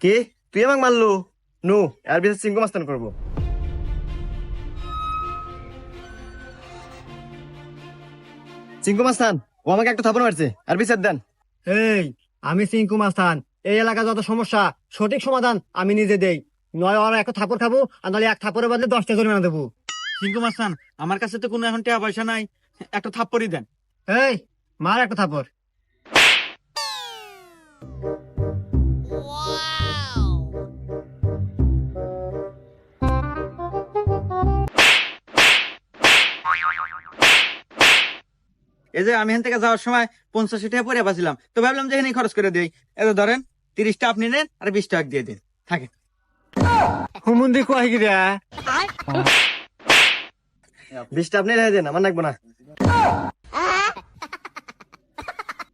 কি তুই আমাকে মারলু? নু এর বিচার চিঙ্কু মাস্তান করবো। চিঙ্কু মাস্তান, ও আমাকে একটা থাপড় মারছে, আর বিচার দেন। এই, আমি সিংকু মাস্তান। এই এলাকা যত সমস্যা সঠিক সমাধান আমি নিজে দেই। নয় ওরা একটা থাপড় খাবো, আর নাহলে এক থাপড়ের বদলে 10টা জরিমানা দেবো। সিংকু মাস্তান, আমার কাছে তো কোনো এখন টাকা পয়সা নাই, একটা থাপ্পড়ই দেন। এই, মার একটা থাপড়। এই যে আমি এখান থেকে যাওয়ার সময় 85 টাকা পরে পাচ্ছিলাম, তো ভাবলাম যে এখানেই খরচ করে দিই। এই তো ধরেন, 30টা আপনি নেন আর 20 টাকা দিয়ে দিন, থাকে। হুমুন্দি কয় কি রে? 20টা আপনি রেখে দেন, আমার লাগবো না।